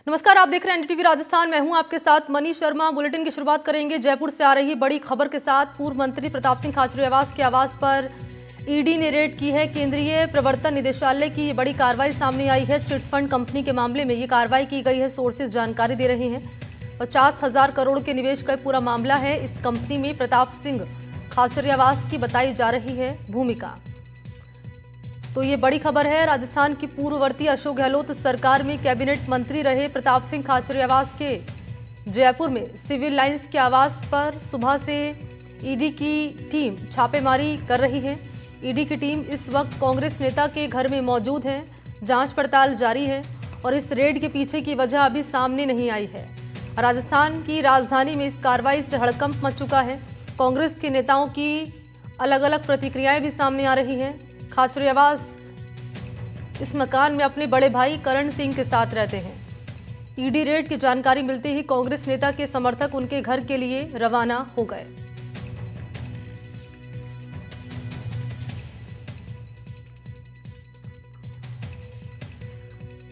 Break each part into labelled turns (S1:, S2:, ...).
S1: नमस्कार, आप देख रहे हैं एनडीटीवी राजस्थान। मैं हूं आपके साथ मनीष शर्मा। बुलेटिन की शुरुआत करेंगे जयपुर से आ रही बड़ी खबर के साथ। पूर्व मंत्री प्रताप सिंह खाचरियावास के आवास पर ईडी ने रेड की है। केंद्रीय प्रवर्तन निदेशालय की ये बड़ी कार्रवाई सामने आई है। चिटफंड कंपनी के मामले में ये कार्रवाई की गई है। सोर्सेज जानकारी दे रहे हैं 50,000 करोड़ के निवेश का पूरा मामला है। इस कंपनी में प्रताप सिंह खाचरियावास की बताई जा रही है भूमिका। तो ये बड़ी खबर है। राजस्थान की पूर्ववर्ती अशोक गहलोत सरकार में कैबिनेट मंत्री रहे प्रताप सिंह खाचरियावास के जयपुर में सिविल लाइंस के आवास पर सुबह से ईडी की टीम छापेमारी कर रही है। ईडी की टीम इस वक्त कांग्रेस नेता के घर में मौजूद है। जांच पड़ताल जारी है और इस रेड के पीछे की वजह अभी सामने नहीं आई है। राजस्थान की राजधानी में इस कार्रवाई से हड़कंप मच चुका है। कांग्रेस के नेताओं की अलग अलग प्रतिक्रियाएं भी सामने आ रही हैं। खाचरियावास इस मकान में अपने बड़े भाई करण सिंह के साथ रहते हैं। ईडी रेड की जानकारी मिलते ही कांग्रेस नेता के समर्थक उनके घर के लिए रवाना हो गए।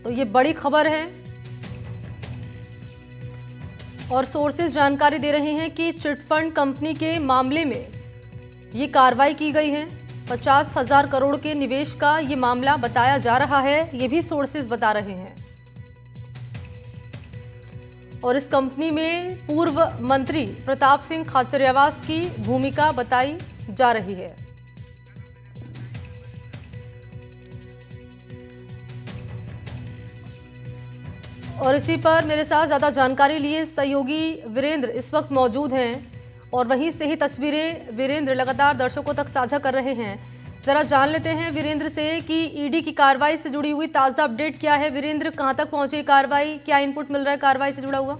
S1: तो ये बड़ी खबर है और सोर्सेज जानकारी दे रहे हैं कि चिटफंड कंपनी के मामले में ये कार्रवाई की गई है। 50,000 करोड़ के निवेश का ये मामला बताया जा रहा है। ये भी सोर्सेज बता रहे हैं। और इस कंपनी में पूर्व मंत्री प्रताप सिंह खाचरियावास की भूमिका बताई जा रही है। और इसी पर मेरे साथ ज्यादा जानकारी लिए सहयोगी वीरेंद्र इस वक्त मौजूद हैं और वहीं से ही तस्वीरें वीरेंद्र लगातार दर्शकों तक साझा कर रहे हैं। जरा जान लेते हैं वीरेंद्र से कि ईडी की कार्रवाई से जुड़ी हुई ताजा अपडेट क्या है। वीरेंद्र, कहां तक पहुंची कार्रवाई, क्या इनपुट मिल रहा है कार्रवाई से जुड़ा हुआ?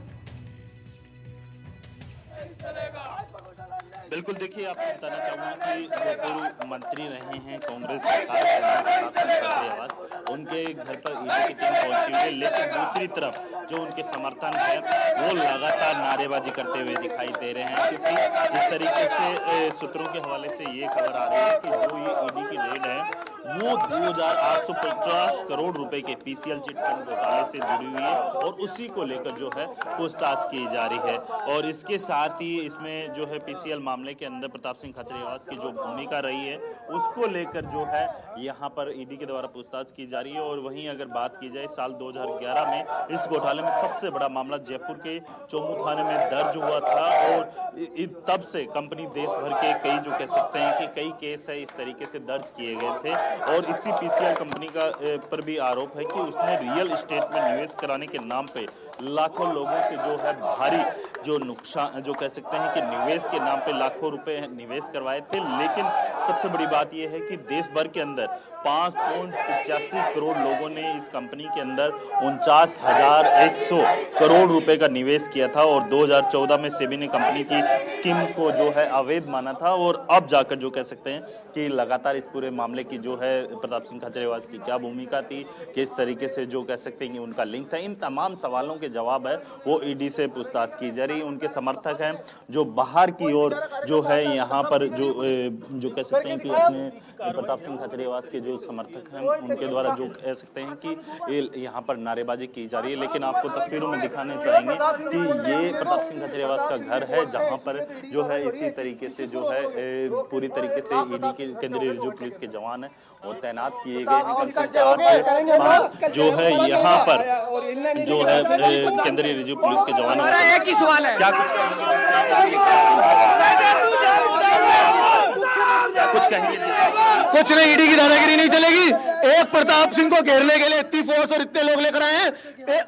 S2: बिल्कुल, देखिए आपको बताना चाहूँगा कि जो पूर्व मंत्री रहे हैं कांग्रेस सरकार के प्रताप सिंह खाचरियावास, उनके घर पर ईडी की टीम पहुंची हुई है। लेकिन दूसरी तरफ जो उनके समर्थन है वो लगातार नारेबाजी करते हुए दिखाई दे रहे हैं, क्योंकि जिस तरीके से सूत्रों के हवाले से ये खबर आ रही है कि जो ये ईडी की रेड है वो 2,850 करोड़ रुपए के पीसीएल चिटफंड घोटाले से जुड़ी हुई है और उसी को लेकर जो है पूछताछ की जा रही है। और इसके साथ ही इसमें जो है पीसीएल मामले के अंदर प्रताप सिंह खाचरियावास की जो भूमिका रही है उसको लेकर जो है यहाँ पर ईडी के द्वारा पूछताछ की जा रही है। और वहीं अगर बात की जाए साल 2011 में इस घोटाले में सबसे बड़ा मामला जयपुर के चौमू थाने में दर्ज हुआ था और तब से कंपनी देश भर के कई जो कह सकते हैं कि कई केस है इस तरीके से दर्ज किए गए थे। और इसी पीसीएल कंपनी का पर भी आरोप है कि उसने रियल एस्टेट में निवेश कराने के नाम पे लाखों लोगों से जो है भारी जो नुकसान जो कह सकते हैं कि निवेश के नाम पे लाखों रुपए निवेश करवाए थे। लेकिन सबसे बड़ी बात यह है कि देश भर के अंदर 5.85 करोड़ लोगों ने इस कंपनी के अंदर 49,100 करोड़ रुपए का निवेश किया था और 2014 में सेबी ने कंपनी की स्कीम को जो है अवैध माना था। और अब जाकर जो कह सकते हैं कि लगातार इस पूरे मामले की जो है प्रताप सिंह खाचरियावास की क्या भूमिका थी, किस तरीके से जो कह सकते हैं कि उनका लिंक था, इन तमाम सवालों के जवाब है वो ईडी से पूछताछ की जा रही है। उनके समर्थक हैं जो बाहर की ओर जो है यहाँ पर जो कह सकते हैं कि अपने प्रताप सिंह खाचरियावास के जो समर्थक हैं उनके द्वारा जो कह सकते हैं कि यहाँ पर नारेबाजी की जा रही है। लेकिन आपको तस्वीरों में दिखाने चाहेंगे कि ये प्रताप सिंह खाचरियावास का घर है जहाँ पर जो है इसी तरीके से जो है पूरी तरीके से ईडी के केंद्रीय रिजर्व पुलिस के जवान है वो तैनात किए गए हैं। कम से 4 से 5 जो है यहाँ पर जो है केंद्रीय रिजर्व पुलिस के जवान
S3: एक ही सवाल है,
S2: क्या कुछ कहेंगे?
S3: कुछ नहीं, ईडी की दादागिरी नहीं चलेगी। एक प्रताप सिंह को घेरने के लिए इतनी फोर्स और इतने लोग लेकर आए हैं।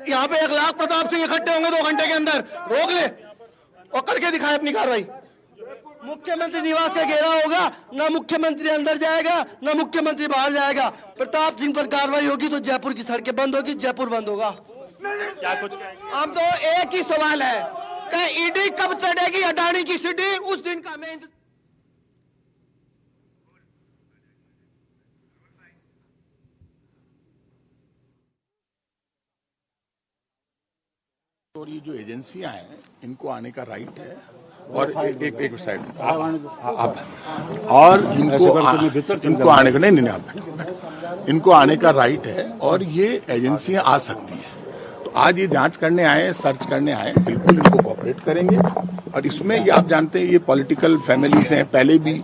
S3: यहाँ पे 1 लाख प्रताप सिंह इकट्ठे होंगे 2 घंटे के अंदर, रोक ले और करके दिखाए अपनी कार्रवाई। मुख्यमंत्री निवास का घेरा होगा, ना मुख्यमंत्री अंदर जाएगा ना मुख्यमंत्री बाहर जाएगा। प्रताप सिंह पर कार्रवाई होगी तो जयपुर की सड़कें बंद होगी, जयपुर बंद होगा।
S2: क्या कुछ कहेंगे?
S3: हम तो एक ही सवाल है कि ईडी कब चढ़ेगी अडानी की सीढ़ी, उस दिन का मैं
S4: और ये जो एजेंसियां हैं इनको आने का राइट है और एक साइड और इनको आने का नहीं आप इनको आने का राइट है और ये एजेंसियां आ सकती हैं। तो आज ये जांच करने आए, सर्च करने आए, बिल्कुल इनको कोऑपरेट करेंगे। और इसमें ये आप जानते हैं ये पॉलिटिकल फैमिलीज हैं, पहले भी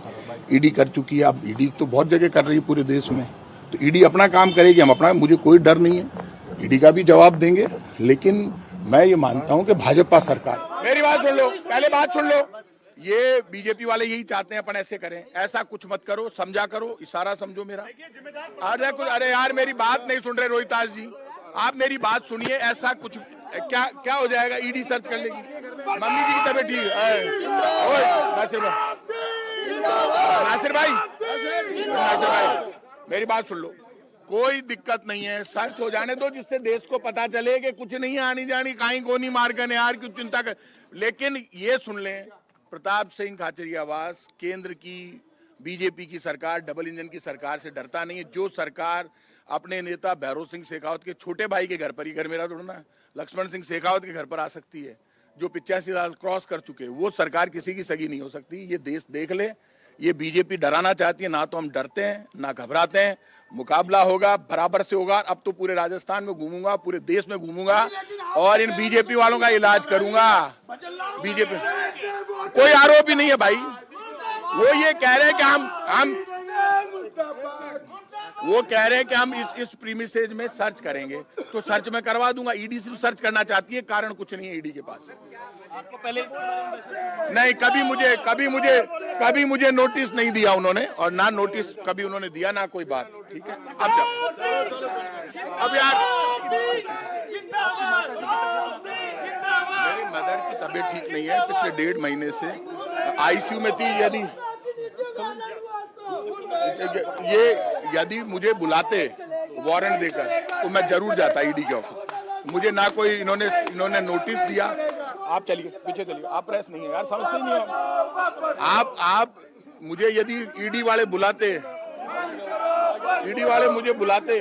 S4: ईडी कर चुकी है, अब ईडी तो बहुत जगह कर रही है पूरे देश में, तो ईडी अपना काम करेगी, हम अपना, मुझे कोई डर नहीं है, ईडी का भी जवाब देंगे। लेकिन मैं ये मानता हूं कि भाजपा सरकार, मेरी बात सुन लो, पहले बात सुन लो, ये बीजेपी वाले यही चाहते हैं अपन ऐसे करें, ऐसा कुछ मत करो, समझा करो, इशारा समझो मेरा। अरे यार मेरी बात नहीं सुन रहे रोहितास जी, आप मेरी बात सुनिए। ऐसा कुछ क्या हो जाएगा, ईडी सर्च कर लेगी, मम्मी जी की तबीयत ठीक है। नासिर भाई मेरी बात सुन लो, कोई दिक्कत नहीं है, सर्च हो जाने दो, जिससे देश को पता चले कि कुछ नहीं आनी जानी, कहीं कोनी मार कर यार क्यों चिंता कर। लेकिन ये सुन लें, प्रताप सिंह खाचरियावास केंद्र की बीजेपी की सरकार, डबल इंजन की सरकार से डरता नहीं है। जो सरकार अपने नेता भैरव सिंह शेखावत के छोटे भाई के घर पर, ही घर मेरा थोड़ा, लक्ष्मण सिंह शेखावत के घर पर आ सकती है, जो 85 साल क्रॉस कर चुके, वो सरकार किसी की सगी नहीं हो सकती। ये देश देख ले, ये बीजेपी डराना चाहती है, ना तो हम डरते हैं ना घबराते हैं। मुकाबला होगा, बराबर से होगा। अब तो पूरे राजस्थान में घूमूंगा, पूरे देश में घूमूंगा और इन बीजेपी वालों का इलाज करूंगा। बीजेपी कोई आरोप ही नहीं है भाई, वो ये कह रहे हैं कि वो कह रहे हैं कि हम इस प्रीमिसेज में सर्च करेंगे, तो सर्च में करवा दूंगा। ईडी सिर्फ सर्च करना चाहती है, कारण कुछ नहीं है ईडी के पास।
S5: आपको पहले
S4: नहीं, कभी मुझे नोटिस नहीं दिया उन्होंने, और ना नोटिस कभी उन्होंने दिया, ना कोई बात। ठीक है, अब यार मेरी मदर की तबीयत ठीक नहीं है, पिछले 1.5 महीने से आईसीयू में थी। यदि मुझे बुलाते वारंट देकर तो मैं जरूर जाता ईडी के ऑफिस। मुझे ना कोई इन्होंने नोटिस दिया। आप चलिए, पीछे चलिए, आप प्रेस नहीं है यार, समझते नहीं हो आप मुझे यदि ईडी वाले मुझे बुलाते,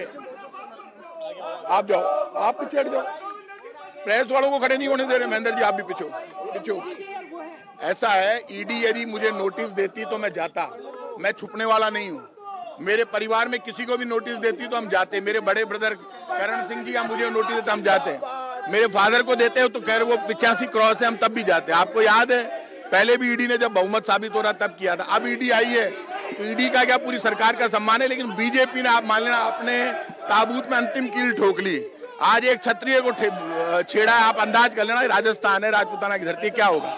S4: आप जाओ, आप पीछे हट जाओ, प्रेस वालों को खड़े नहीं होने दे रहे। महेंद्र जी आप भी पीछे हो। ऐसा है, ईडी यदि मुझे नोटिस देती तो मैं जाता, मैं छुपने वाला नहीं हूँ। मेरे परिवार में किसी को भी नोटिस देती तो हम जाते। मेरे बड़े ब्रदर करण सिंह जी मुझे नोटिस देते, हम जाते। मेरे फादर को देते हो तो कह रहे वो 85 क्रॉस है, हम तब भी जाते। आपको याद है पहले भी ईडी ने जब बहुमत साबित हो रहा तब किया था। अब ईडी आई है तो ईडी का क्या पूरी सरकार का सम्मान है, लेकिन बीजेपी ने, आप मान लेना, अपने ताबूत में अंतिम कील ठोक ली। आज एक क्षत्रिय को छेड़ा है, आप अंदाज कर लेना, राजस्थान है, राजपूताना की धरती, क्या होगा।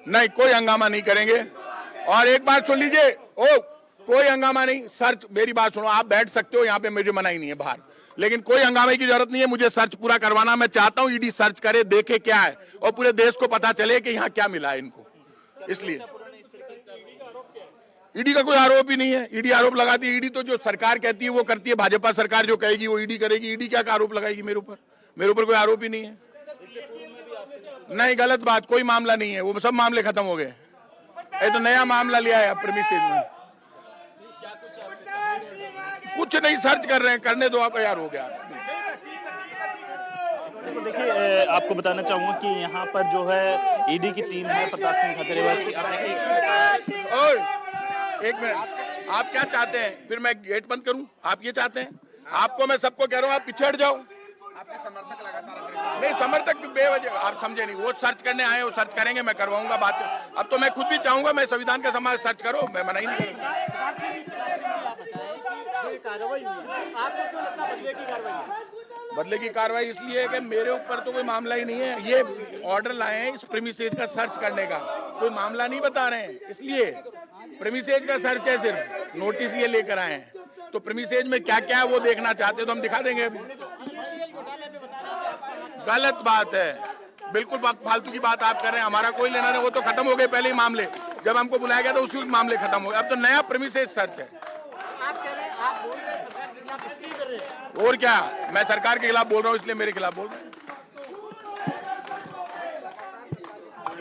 S4: नहीं, कोई हंगामा नहीं करेंगे। और एक बात सुन लीजिए, कोई हंगामा नहीं। सर्च, मेरी बात सुनो, आप बैठ सकते हो यहाँ पे, मुझे मना ही नहीं है बाहर, लेकिन कोई हंगामे की जरूरत नहीं है। मुझे सर्च पूरा करवाना, मैं चाहता हूँ ईडी सर्च करे, देखे क्या है, और पूरे देश को पता चले कि यहाँ क्या मिला है इनको। इसलिए ईडी का कोई आरोप ही नहीं है। ईडी आरोप लगाती है, ईडी तो जो सरकार कहती है वो करती है। भाजपा सरकार जो कहेगी वो ईडी करेगी। ईडी क्या आरोप लगाएगी मेरे ऊपर कोई आरोप ही नहीं है। नहीं, गलत बात, कोई मामला नहीं है, वो सब मामले खत्म हो गए। ये तो नया मामला लिया है प्रीमिसेस में। कुछ नहीं, सर्च कर रहे हैं, करने दो, आपका यार हो गया।
S2: देखिए, आपको बताना चाहूंगा कि यहाँ पर जो है ईडी की टीम है प्रताप सिंह खाचरियावास की। आप देखिए,
S4: एक मिनट, आप क्या चाहते हैं, फिर मैं गेट बंद करूं? आप ये चाहते हैं? आपको मैं सबको कह रहा हूं, आप पीछे हट जाओ। आपके समर्थक लगातार नहीं, समर्थक बेवजह, आप समझे नहीं। वो सर्च करने आए, वो सर्च करेंगे, मैं करवाऊंगा बात। अब तो मैं खुद भी चाहूंगा, मैं संविधान का समाज सर्च करो, मैं मना ही नहीं करूंगा। बदले की कार्रवाई इसलिए है कि मेरे ऊपर तो कोई मामला ही नहीं है। ये ऑर्डर लाए हैं इस प्रीमिसेज का सर्च करने का, कोई मामला नहीं बता रहे हैं, इसलिए प्रीमिसेज का सर्च है, सिर्फ नोटिस ये लेकर आए हैं। तो प्रीमिसेज में क्या क्या है वो देखना चाहते तो हम दिखा देंगे। गलत बात है, बिल्कुल फालतू की बात आप कर रहे हैं। हमारा कोई लेना नहीं, वो तो खत्म हो गए पहले ही मामले। जब हमको बुलाया गया था उसी मामले खत्म हो गए। अब तो नया प्रीमिसेज सर्च है। और क्या, मैं सरकार के खिलाफ बोल रहा हूँ, इसलिए मेरे खिलाफ बोल रहा हूँ।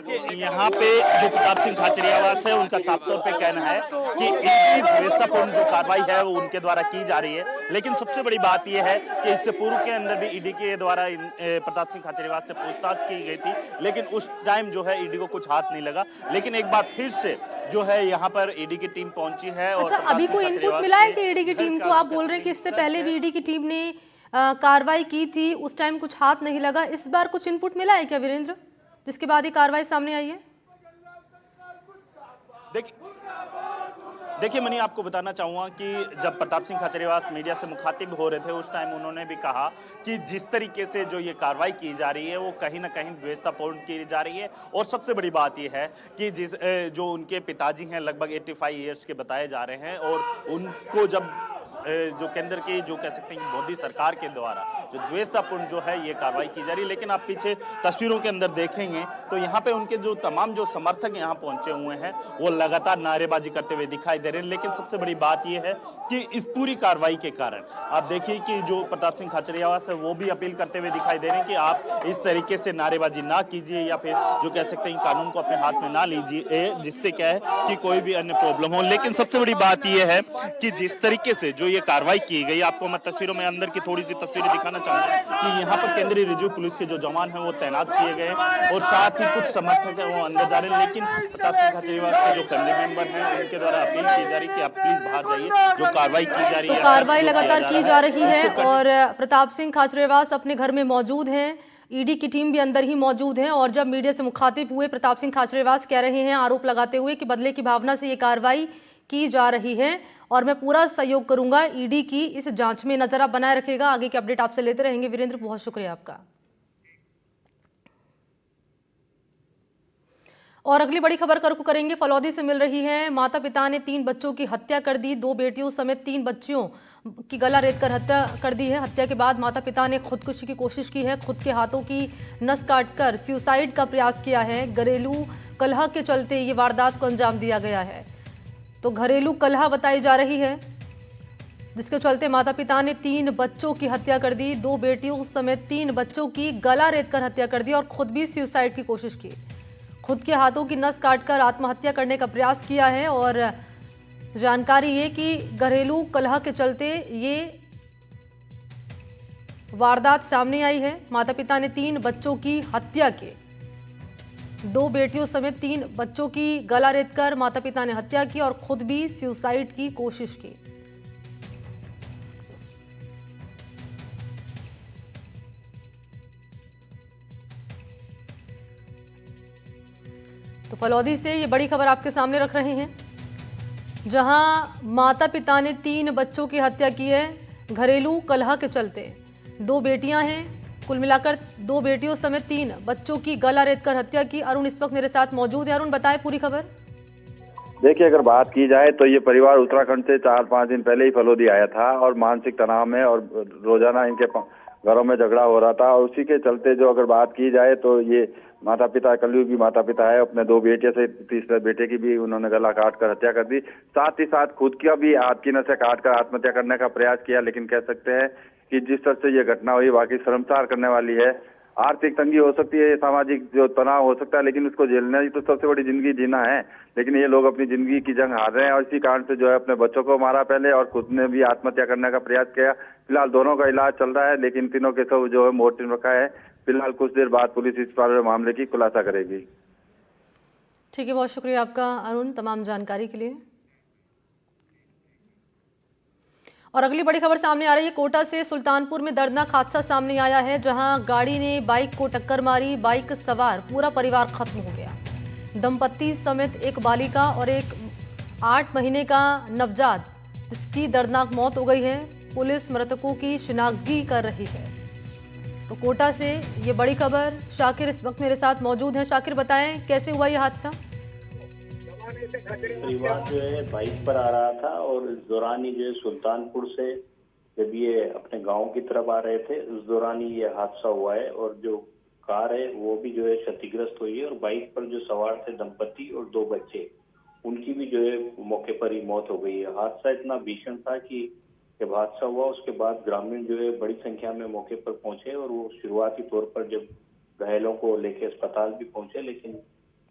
S2: देखिए यहाँ पे जो प्रताप सिंह खाचरियावास है उनका साफ तौर पे कहना है कि ईडी व्यवस्थापूर्ण जो कार्रवाई है वो उनके द्वारा की जा रही है, लेकिन सबसे बड़ी बात यह है कि इससे पूर्व के अंदर भी ईडी के द्वारा प्रताप सिंह खाचरियावास से पूछताछ की गई थी, लेकिन उस टाइम जो है ईडी को कुछ हाथ नहीं लगा। लेकिन एक बार फिर से जो है यहाँ पर ईडी की टीम पहुंची है। और
S1: अच्छा, अभी कोई इनपुट मिला है कि ईडी की टीम को? आप बोल रहे हैं कि इससे पहले भी ईडी की टीम ने कार्रवाई की थी, उस टाइम कुछ हाथ नहीं लगा। इस बार कुछ इनपुट मिला है क्या वीरेंद्र, जिसके बाद ही कार्रवाई सामने आई है?
S2: देखिए मनी, आपको बताना चाहूंगा कि जब प्रताप सिंह खाचरियावास मीडिया से मुखातिब हो रहे थे उस टाइम उन्होंने भी कहा कि जिस तरीके से जो ये कार्रवाई की जा रही है वो कहीं ना कहीं द्वेषतापूर्ण की जा रही है। और सबसे बड़ी बात ये है कि जो उनके पिताजी हैं लगभग 85 ईयर्स के बताए जा रहे हैं, और उनको जब जो केंद्र की जो कह सकते हैं मोदी सरकार के द्वारा जो द्वेषतापूर्ण जो है ये कार्रवाई की जा रही है। लेकिन आप पीछे तस्वीरों के अंदर देखेंगे तो यहाँ पे उनके जो तमाम जो समर्थक यहाँ पहुंचे हुए हैं वो लगातार नारेबाजी करते हुए दिखाई दे रहे हैं। लेकिन सबसे बड़ी बात यह है कि इस पूरी कार्रवाई के कारण आप देखिए कि जो प्रताप सिंह खाचरियावास है वो भी अपील करते हुए दिखाई दे रहे हैं कि आप इस तरीके से नारेबाजी ना कीजिए या फिर जो कह सकते हैं कानून को अपने हाथ में ना लीजिए, जिससे क्या है कि कोई भी अन्य प्रॉब्लम हो। लेकिन सबसे बड़ी बात यह है कि जिस तरीके से जो ये कार्रवाई की गई, आपको मैं तस्वीरों में अंदर की थोड़ी सी तस्वीरें दिखाना चाहूंगा कि यहाँ पर केंद्रीय रिजर्व पुलिस के जो जवान हैं वो तैनात किए गए हैं और साथ ही कुछ समर्थक हैं वो अंदर जा रहे हैं। लेकिन प्रताप सिंह खाचरियावास के जो फैमिली मेंबर हैं उनके द्वारा अपील की जा रही है कि आप प्लीज बाहर जाइए, जो कार्रवाई की जा रही है।
S1: तो कार्रवाई लगातार की जा रही है और प्रताप सिंह खाचरियावास अपने घर में मौजूद हैं, ईडी की टीम भी अंदर ही मौजूद है। और जब मीडिया से मुखातिब हुए प्रताप सिंह खाचरियावास कह रहे हैं, आरोप लगाते हुए कि बदले की भावना से ये कार्रवाई की जा रही है और मैं पूरा सहयोग करूंगा ईडी की इस जांच में। नजर आप बनाए रखेगा, आगे के अपडेट आपसे लेते रहेंगे। वीरेंद्र, बहुत शुक्रिया आपका। और अगली बड़ी खबर को करेंगे, फलौदी से मिल रही है। माता पिता ने 3 बच्चों की हत्या कर दी, 2 बेटियों समेत 3 बच्चियों की गला रेत कर हत्या कर दी है। हत्या के बाद माता पिता ने खुदकुशी की कोशिश की है, खुद के हाथों की नस काटकर सुसाइड का प्रयास किया है। घरेलू कलह के चलते ये वारदात को अंजाम दिया गया है। तो घरेलू कलह बताई जा रही है जिसके चलते माता पिता ने 3 बच्चों की हत्या कर दी, 2 बेटियों समेत 3 बच्चों की गला रेत कर हत्या कर दी और खुद भी सुसाइड की कोशिश की। खुद के हाथों की नस काटकर आत्महत्या करने का प्रयास किया है। और जानकारी ये कि घरेलू कलह के चलते ये वारदात सामने आई है। माता पिता ने 3 बच्चों की हत्या की, 2 बेटियों समेत 3 बच्चों की गला रेत कर माता पिता ने हत्या की और खुद भी सुसाइड की कोशिश की। तो फलौदी से ये बड़ी खबर आपके सामने रख रहे हैं, जहां माता पिता ने 3 बच्चों की हत्या की है घरेलू कलह के चलते। 2 बेटियां हैं, कुल मिलाकर 2 बेटियों समेत 3 बच्चों की गला रेत कर हत्या की। अरुण इस वक्त मेरे साथ मौजूद है। अरुण, बताएं पूरी खबर।
S5: देखिए, अगर बात की जाए तो ये परिवार उत्तराखंड से 4-5 दिन पहले ही फलौदी आया था और मानसिक तनाव में और रोजाना इनके घरों में झगड़ा हो रहा था। और उसी के चलते जो अगर बात की जाए तो ये माता पिता, कलयुगी माता पिता है, अपने 2 बेटे से तीसरे बेटे की भी उन्होंने गला काट कर हत्या कर दी। साथ ही साथ खुद का भी हाथ की नसें काट कर आत्महत्या करने का प्रयास किया। लेकिन कह सकते हैं कि जिस तरह से ये घटना हुई वाकई शर्मसार करने वाली है। आर्थिक तंगी हो सकती है, सामाजिक जो तनाव हो सकता है, लेकिन उसको झेलना ही तो सबसे बड़ी जिंदगी जीना है। लेकिन ये लोग अपनी जिंदगी की जंग हार रहे हैं और इसी कारण से जो है अपने बच्चों को मारा पहले और खुद ने भी आत्महत्या करने का प्रयास किया। फिलहाल दोनों का इलाज चल रहा है, लेकिन तीनों के सब जो है मोर्टिन रखा है। फिलहाल कुछ देर बाद पुलिस इस पर मामले की खुलासा करेगी।
S1: ठीक है, बहुत शुक्रिया आपका अरुण तमाम जानकारी के लिए। और अगली बड़ी खबर सामने आ रही है, कोटा से सुल्तानपुर में दर्दनाक हादसा सामने आया है, जहां गाड़ी ने बाइक को टक्कर मारी, बाइक सवार पूरा परिवार खत्म हो गया। दंपत्ति समेत एक बालिका और एक 8 महीने का नवजात, जिसकी दर्दनाक मौत हो गई है। पुलिस मृतकों की शिनाख्त कर रही है। तो कोटा से ये बड़ी खबर, शाकिर इस वक्त मेरे साथ मौजूद हैं। शाकिर, बताएं कैसे हुआ ये हादसा?
S6: परिवार जो है बाइक पर आ रहा था और इस दौरान ही जो है सुल्तानपुर से जब ये अपने गांव की तरफ आ रहे थे उस दौरान ही ये हादसा हुआ है। और जो कार है वो भी जो है क्षतिग्रस्त हुई है और बाइक पर जो सवार थे दंपति और 2 बच्चे, उनकी भी जो है मौके पर ही मौत हो गई है। हादसा इतना भीषण था कि जब हादसा हुआ उसके बाद ग्रामीण जो है बड़ी संख्या में मौके पर पहुंचे और वो शुरुआती तौर पर जब घायलों को लेकर अस्पताल भी पहुंचे, लेकिन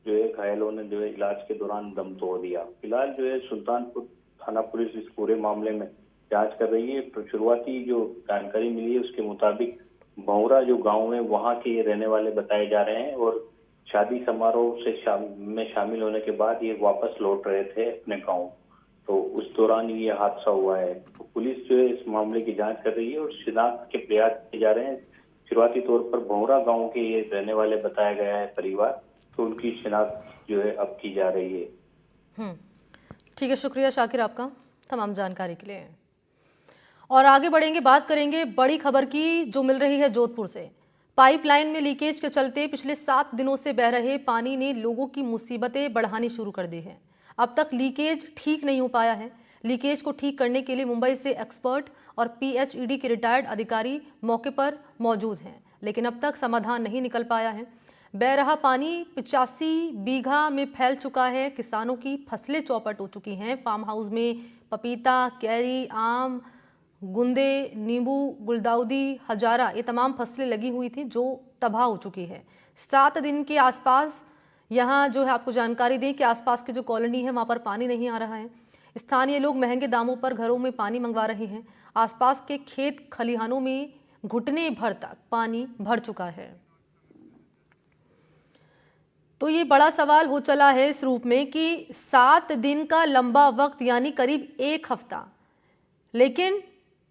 S6: जो है घायलों ने जो है इलाज के दौरान दम तोड़ दिया। फिलहाल जो है सुल्तानपुर थाना पुलिस इस पूरे मामले में जांच कर रही है। शुरुआती जो जानकारी मिली है उसके मुताबिक भौरा जो गांव है वहां के ये रहने वाले बताए जा रहे हैं और शादी समारोह में शामिल होने के बाद ये वापस लौट रहे थे अपने गांव, तो उस दौरान ये हादसा हुआ है। तो पुलिस जो है इस मामले की जांच कर रही है और शिनाख्त के प्रयास किए जा रहे हैं। शुरुआती तौर पर भौरा गांव के ये रहने वाले बताया गया है परिवार, तो उनकी शिनाख्त जो है अब की जा रही है।
S1: ठीक है, शुक्रिया शाकिर आपका तमाम जानकारी के लिए। और आगे बढ़ेंगे, बात करेंगे बड़ी खबर की जो मिल रही है जोधपुर से। पाइपलाइन में लीकेज के चलते पिछले 7 दिनों से बह रहे पानी ने लोगों की मुसीबतें बढ़ानी शुरू कर दी है। अब तक लीकेज ठीक नहीं हो पाया है। लीकेज को ठीक करने के लिए मुंबई से एक्सपर्ट और पीएचईडी के रिटायर्ड अधिकारी मौके पर मौजूद हैं, लेकिन अब तक समाधान नहीं निकल पाया है। बह रहा पानी 85 बीघा में फैल चुका है। किसानों की फसलें चौपट हो चुकी हैं। फार्म हाउस में पपीता, कैरी, आम, गुंदे, नींबू, गुलदाउदी, हजारा ये तमाम फसलें लगी हुई थी जो तबाह हो चुकी है। 7 दिन के आसपास यहाँ जो है आपको जानकारी दें कि आसपास की जो कॉलोनी है वहाँ पर पानी नहीं आ रहा है। स्थानीय लोग महंगे दामों पर घरों में पानी मंगवा रहे हैं। आसपास के खेत खलिहानों में घुटने भर तक पानी भर चुका है। तो ये बड़ा सवाल हो चला है इस रूप में कि 7 दिन का लंबा वक्त यानी करीब 1 हफ्ता, लेकिन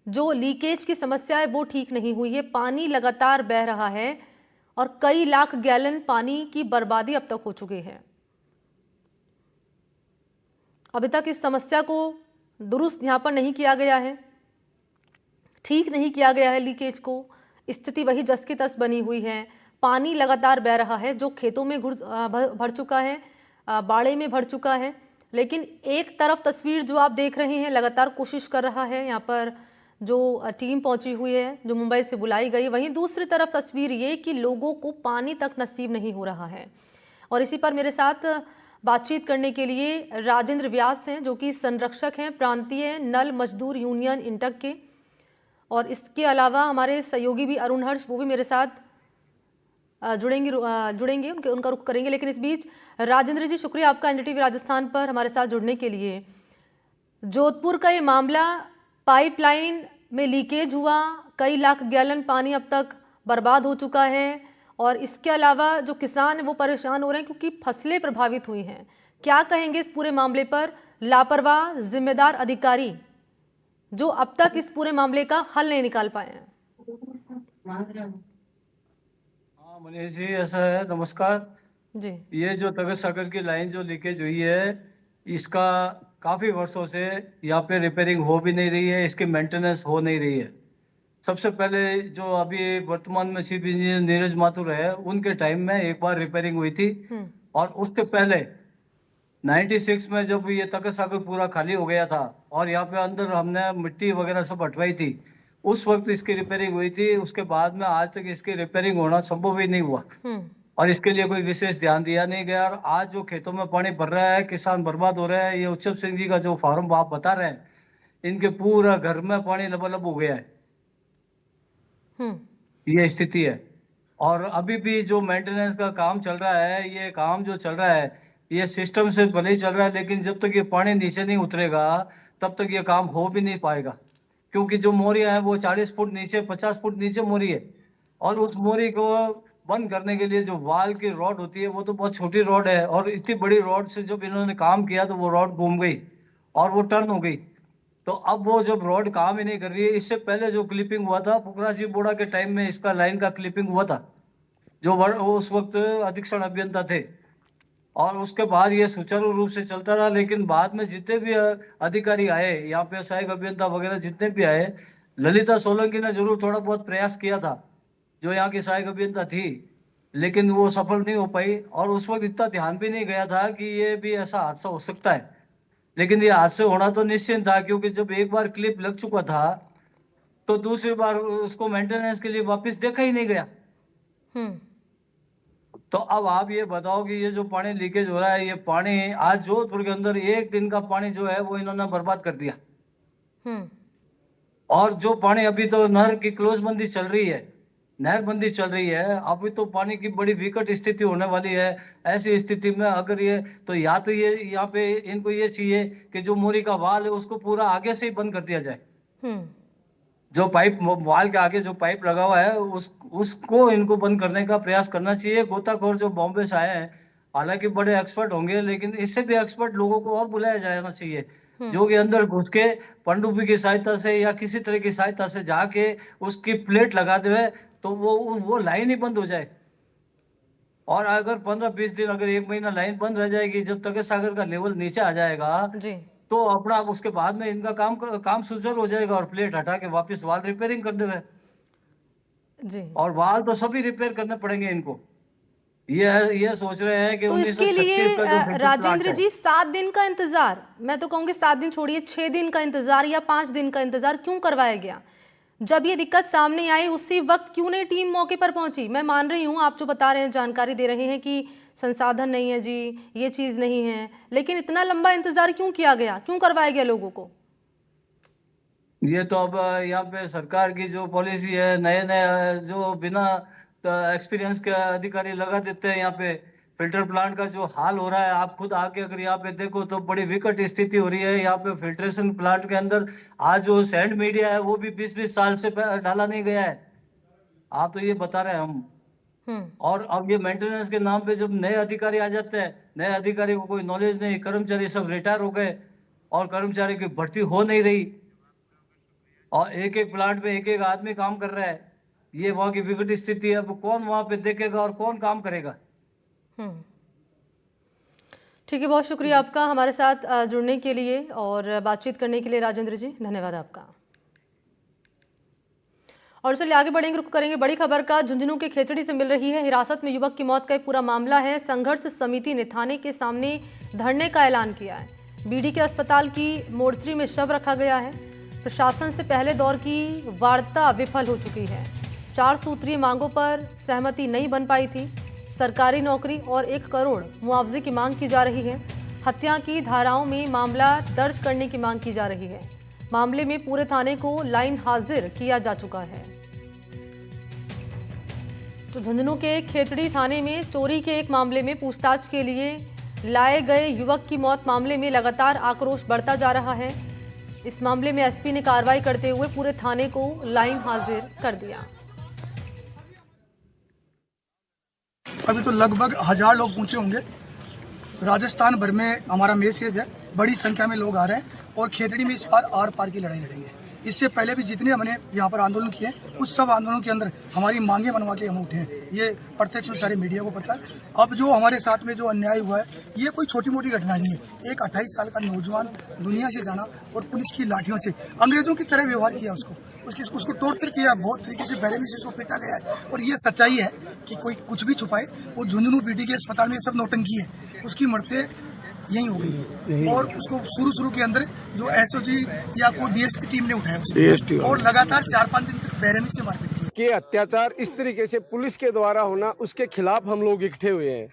S1: जो लीकेज की समस्या है वो ठीक नहीं हुई है। पानी लगातार बह रहा है और कई लाख गैलन पानी की बर्बादी अब तक हो चुकी है। अभी तक इस समस्या को दुरुस्त यहाँ पर नहीं किया गया है, ठीक नहीं किया गया है लीकेज को। स्थिति वही जस की तस बनी हुई है। पानी लगातार बह रहा है जो खेतों में भर चुका है, बाड़े में भर चुका है। लेकिन एक तरफ तस्वीर जो आप देख रहे हैं, लगातार कोशिश कर रहा है यहाँ पर जो टीम पहुंची हुई है जो मुंबई से बुलाई गई, वहीं दूसरी तरफ तस्वीर ये कि लोगों को पानी तक नसीब नहीं हो रहा है। और इसी पर मेरे साथ बातचीत करने के लिए राजेंद्र व्यास हैं जो कि संरक्षक हैं प्रांतीय नल मजदूर यूनियन इंटक के, और इसके अलावा हमारे सहयोगी भी अरुण हर्ष वो भी मेरे साथ जुड़ेंगे उनका रुख करेंगे। लेकिन इस बीच राजेंद्र जी, शुक्रिया आपका एनडीटीवी राजस्थान पर हमारे साथ जुड़ने के लिए। जोधपुर का ये मामला, पाइपलाइन में लीकेज हुआ, कई लाख गैलन पानी अब तक बर्बाद हो चुका है और इसके अलावा जो किसान हैं वो परेशान हो रहे हैं क्योंकि फसलें प्रभावित हुई हैं। क्या कहेंगे इस पूरे मामले पर लापरवाह जिम्मेदार अधिकारी जो अब तक इस पूरे मामले का हल नहीं निकाल पाए हैं?
S7: हाँ मनीष जी, ऐसा है, नमस्कार
S1: जी।
S7: ये जो तगत सागर की लाइन जो लीकेज हुई है, इसका काफी वर्षों से यहाँ पे रिपेयरिंग हो भी नहीं रही है, इसकी मेंटेनेंस हो नहीं रही है। सबसे पहले जो अभी वर्तमान में चीफ इंजीनियर नीरज माथुर है, उनके टाइम में एक बार रिपेयरिंग हुई थी और उसके पहले 96 में जब ये तगत सागर पूरा खाली हो गया था और यहाँ पे अंदर हमने मिट्टी वगैरह सब हटवाई थी, उस वक्त इसकी रिपेयरिंग हुई थी। उसके बाद में आज तक इसकी रिपेयरिंग होना संभव ही नहीं हुआ और इसके लिए कोई विशेष ध्यान दिया नहीं गया। और आज जो खेतों में पानी भर रहा है, किसान बर्बाद हो रहे हैं। ये उत्सव सिंह जी का जो फार्म आप बता रहे हैं, इनके पूरा घर में पानी लबालब हो गया है, ये स्थिति है। और अभी भी जो मेंटेनेंस का काम चल रहा है, ये काम जो चल रहा है ये सिस्टम से भले ही चल रहा है, लेकिन जब तक ये पानी नीचे नहीं उतरेगा तब तक ये काम हो भी नहीं पाएगा। क्योंकि जो मोरियां है वो 40 फुट नीचे, 50 फुट नीचे मोरी है और उस मोरी को बंद करने के लिए जो वाल की रॉड होती है वो तो बहुत छोटी रॉड है और इतनी बड़ी रॉड से जब इन्होंने काम किया तो वो रॉड घूम गई और वो टर्न हो गई। तो अब वो जब रॉड काम ही नहीं कर रही है, इससे पहले जो क्लिपिंग हुआ था पुखराज जी बोड़ा के टाइम में इसका लाइन का क्लिपिंग हुआ था, जो उस वक्त अधीक्षण अभियंता थे, और उसके बाद ये सुचारू रूप से चलता रहा। लेकिन बाद में जितने भी अधिकारी आए यहाँ पे, सहायक अभियंता वगैरह जितने भी आए, ललिता सोलंकी ने जरूर थोड़ा बहुत प्रयास किया था जो यहाँ की सहायक अभियंता थी, लेकिन वो सफल नहीं हो पाई और उस वक्त इतना ध्यान भी नहीं गया था कि ये भी ऐसा हादसा हो सकता है। लेकिन ये हादसा होना तो निश्चित था, क्योंकि जब एक बार क्लिप लग चुका था तो दूसरी बार उसको मेंटेनेंस के लिए वापस देखा ही नहीं गया। तो अब आप ये बताओ कि ये जो पानी लीकेज हो रहा है, ये पानी आज जोधपुर के अंदर एक दिन का पानी जो है वो इन्होंने बर्बाद कर दिया। और जो पानी अभी तो नहर की क्लोज बंदी चल रही है, नहरबंदी चल रही है, अभी तो पानी की बड़ी विकट स्थिति होने वाली है। ऐसी स्थिति में अगर ये तो या तो ये यहाँ पे इनको ये चाहिए कि जो मोरी का वाल है उसको पूरा आगे से ही बंद कर दिया जाए। जो पाइप वाल के आगे जो पाइप लगा हुआ है उसको इनको बंद करने का प्रयास करना चाहिए। गोताखोर जो बॉम्बे से आए हैं हालांकि बड़े एक्सपर्ट होंगे, लेकिन इससे भी एक्सपर्ट लोगों को और बुलाया जाना चाहिए जो कि अंदर घुस के पनडुब्बी की सहायता से या किसी तरह की सहायता से जाके उसकी प्लेट लगा दे तो वो लाइन ही बंद हो जाए। और अगर 15-20 दिन अगर 1 महीना लाइन बंद रह जाएगी जब तक सागर का लेवल नीचे आ जाएगा
S1: जी
S7: तो अपना उसके बाद में इनका काम सुचारू हो जाएगा और प्लेट हटा के वापस वाल रिपेयरिंग कर देंगे।
S1: जी।
S7: और वाल तो सभी रिपेयर करने पड़ेंगे इनको। ये सोच रहे हैं कि
S1: तो इसके
S7: 1936
S1: लिए
S7: का जो फिल्टर
S1: राजेंद्र
S7: प्लांट
S1: जी 7 दिन का इंतजार, मैं तो कहूंगी 7 दिन छोड़िए 6 दिन का इंतजार या 5 दिन का इंतजार क्यों करवाया गया? जब ये दिक्कत सामने आई उसी वक्त क्यों नहीं टीम मौके पर पहुंची? मैं मान रही हूं आप जो बता रहे हैं, जानकारी दे रहे हैं कि संसाधन नहीं है जी, ये चीज नहीं है, लेकिन इतना लंबा इंतजार क्यों किया गया, क्यों करवाया गया लोगों को?
S7: ये तो अब यहाँ पे सरकार की जो पॉलिसी है, नए नए जो बिना एक्सपीरियंस के अधिकारी लगा देते हैं यहाँ पे। फिल्टर प्लांट का जो हाल हो रहा है आप खुद आके अगर यहाँ पे देखो तो बड़ी विकट स्थिति हो रही है। यहाँ पे फिल्ट्रेशन प्लांट के अंदर आज जो सैंड मीडिया है वो भी 20-20 साल से डाला नहीं गया है। आप तो ये बता रहे हैं हम। और अब ये मेंटेनेंस के नाम पे जब नए अधिकारी आ जाते हैं, नए अधिकारी को कोई नॉलेज नहीं, कर्मचारी सब रिटायर हो गए और कर्मचारी की भर्ती हो नहीं रही और एक एक प्लांट में एक एक आदमी काम कर रहा है। ये वहां की विकट स्थिति है। अब कौन वहां पे देखेगा और कौन काम करेगा?
S1: ठीक है, बहुत शुक्रिया आपका हमारे साथ जुड़ने के लिए और बातचीत करने के लिए राजेंद्र जी, धन्यवाद आपका। और चलिए आगे बढ़ेंगे, रुक करेंगे बड़ी खबर का। झुंझुनू के खेतड़ी से मिल रही है हिरासत में युवक की मौत का एक पूरा मामला है। संघर्ष समिति ने थाने के सामने धरने का ऐलान किया है। बीडी के अस्पताल की मोर्चरी में शव रखा गया है। प्रशासन से पहले दौर की वार्ता विफल हो चुकी है। 4 सूत्रीय मांगों पर सहमति नहीं बन पाई थी। सरकारी नौकरी और 1 करोड़ मुआवजे की मांग की जा रही है। हत्या की धाराओं में मामला दर्ज करने की मांग की जा रही है। मामले में पूरे थाने को लाइन हाजिर किया जा चुका है। तो झुंझुनू के खेतड़ी थाने में चोरी के एक मामले में पूछताछ के लिए लाए गए युवक की मौत मामले में लगातार आक्रोश बढ़ता जा रहा है। इस मामले में एसपी ने कार्रवाई करते हुए पूरे थाने को लाइन हाजिर कर दिया।
S8: अभी तो लगभग 1000 लोग पहुंचे होंगे। राजस्थान भर में हमारा मैसेज है, बड़ी संख्या में लोग आ रहे हैं और खेतड़ी में इस बार आर पार की लड़ाई लड़ेंगे। इससे पहले भी जितने हमने यहाँ पर आंदोलन किए उस सब आंदोलनों के अंदर हमारी मांगे बनवा के हम उठे हैं। ये प्रत्यक्ष में सारे मीडिया को पता है। अब जो हमारे साथ में जो अन्याय हुआ है ये कोई छोटी मोटी घटना नहीं है। एक 28 साल का नौजवान दुनिया से जाना और पुलिस की लाठियों से अंग्रेजों की तरह व्यवहार किया, उसको टॉर्चर किया, बहुत तरीके से बेरहमी से उसको पीटा गया है। और ये सच्चाई है कि कोई कुछ भी छुपाए, वो झुंझुनू बीडी के अस्पताल में सब नौटंकी है। उसकी मरते यही हो गई है और उसको शुरू के अंदर जो एसओजी या को डीएसटी टीम ने उठाया उसको और लगातार 4-5 दिन तक बेरहमी से मारपीट की।
S9: कि अत्याचार इस तरीके से पुलिस के द्वारा होना, उसके खिलाफ हम लोग इकट्ठे हुए हैं।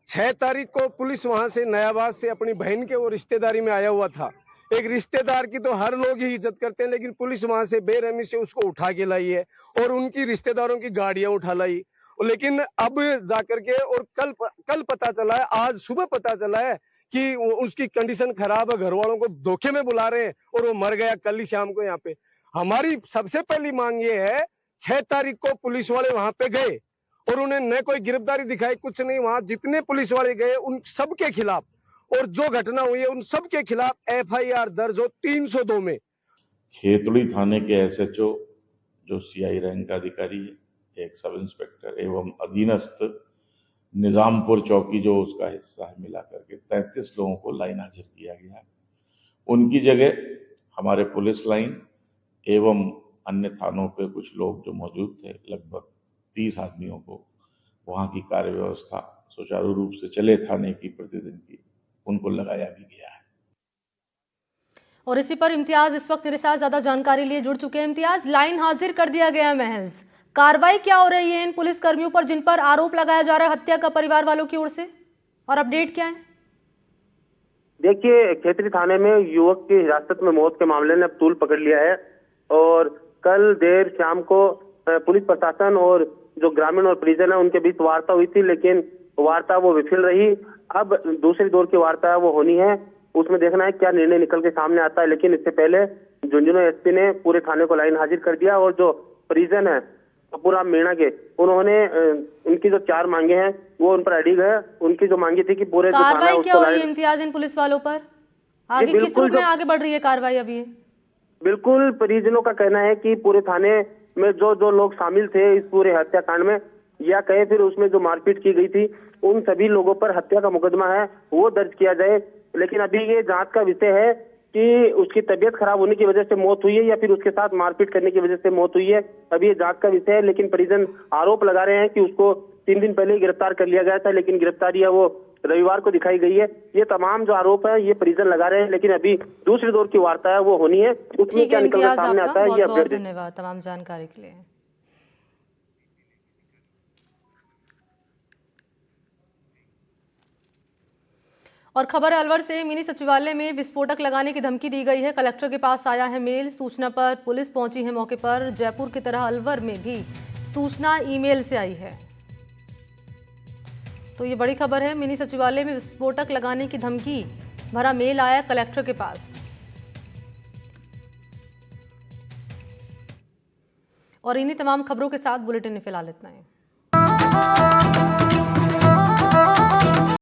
S9: 6 तारीख को पुलिस वहां से नयाबाद से अपनी बहन के वो रिश्तेदारी में आया हुआ था। एक रिश्तेदार की तो हर लोग ही इज्जत करते हैं, लेकिन पुलिस वहां से बेरहमी से उसको उठा के लाई है और उनकी रिश्तेदारों की गाड़ियां उठा लाई। लेकिन अब जाकर के और कल पता चला है, आज सुबह पता चला है कि उसकी कंडीशन खराब है, घर वालों को धोखे में बुला रहे हैं और वो मर गया कल ही शाम को। यहाँ पे हमारी सबसे पहली मांग ये है, 6 तारीख को पुलिस वाले वहां पे गए और उन्हें न कोई गिरफ्तारी दिखाई, कुछ नहीं। वहां जितने पुलिस वाले गए उन सबके खिलाफ और जो घटना हुई है उन सबके खिलाफ एफआईआर दर्ज हो 302 में।
S10: खेतड़ी थाने के एसएचओ जो सीआई रैंक का अधिकारी है, एक सब इंस्पेक्टर एवं अधीनस्थ निजामपुर चौकी जो उसका हिस्सा है, मिला करके 33 लोगों को लाइन हाजिर किया गया है। उनकी जगह हमारे पुलिस लाइन एवं अन्य थानों पे कुछ लोग जो मौजूद थे, लगभग 30 आदमियों को वहां की कार्य व्यवस्था सुचारू रूप से चले थाने की प्रतिदिन की, उनको लगाया भी गया है।
S1: और इसी पर इम्तियाज इस वक्त मेरे साथ ज्यादा जानकारी लिए जुड़ चुके हैं। इम्तियाज, लाइन हाजिर कर दिया गया है, महज कार्रवाई क्या हो रही है इन पुलिस कर्मियों पर जिन पर आरोप लगाया जा रहा है हत्या का परिवार वालों की ओर से, और अपडेट क्या है?
S11: देखिए, खेतड़ी थाने में युवक की हिरासत में मौत के मामले ने अब तूल पकड़ लिया है और कल देर शाम को पुलिस प्रशासन और जो ग्रामीण और परिजन है उनके बीच वार्ता हुई थी, लेकिन वार्ता वो विफल रही। अब दूसरी दौर की वार्ता है वो होनी है, उसमें देखना है क्या निर्णय निकल के सामने आता है। लेकिन इससे पहले झुंझुनू एसपी ने पूरे थाने को लाइन हाजिर कर दिया और जो परिजन है पूरा मीणा के, उन्होंने उनकी जो 4 मांगे हैं वो उन पर अड़िग है। उनकी जो मांगी थी कि पूरे जो थाना है
S1: कार्रवाई क्या
S11: उसको
S1: हो रही है इम्तियाज इन पुलिस वालों पर? आगे किस
S11: बिल्कुल
S1: रूप में आगे बढ़ रही है कार्रवाई अभी?
S11: बिल्कुल परिजनों का कहना है कि पूरे थाने में जो जो लोग शामिल थे इस पूरे हत्याकांड में, या कहे फिर उसमें जो मारपीट की गई थी, उन सभी लोगों पर हत्या का मुकदमा है वो दर्ज किया जाए। लेकिन अभी ये जांच का विषय है कि उसकी तबीयत खराब होने की वजह से मौत हुई है या फिर उसके साथ मारपीट करने की वजह से मौत हुई है, अभी ये जांच का विषय है। लेकिन परिजन आरोप लगा रहे हैं कि उसको 3 दिन पहले ही गिरफ्तार कर लिया गया था, लेकिन गिरफ्तारी है वो रविवार को दिखाई गई है। ये तमाम जो आरोप है ये परिजन लगा रहे हैं, लेकिन अभी दूसरी दौर की वार्ता है वो होनी है, उसमें क्या निकल कर सामने आता है ये अपडेट।
S1: धन्यवाद तमाम जानकारी के लिए। और खबर है अलवर से, मिनी सचिवालय में विस्फोटक लगाने की धमकी दी गई है। कलेक्टर के पास आया है मेल, सूचना पर पुलिस पहुंची है मौके पर। जयपुर की तरह अलवर में भी सूचना ईमेल से आई है। तो ये बड़ी खबर है, मिनी सचिवालय में विस्फोटक लगाने की धमकी भरा मेल आया कलेक्टर के पास। और इन्हीं तमाम खबरों के साथ बुलेटिन में फिलहाल इतना ही।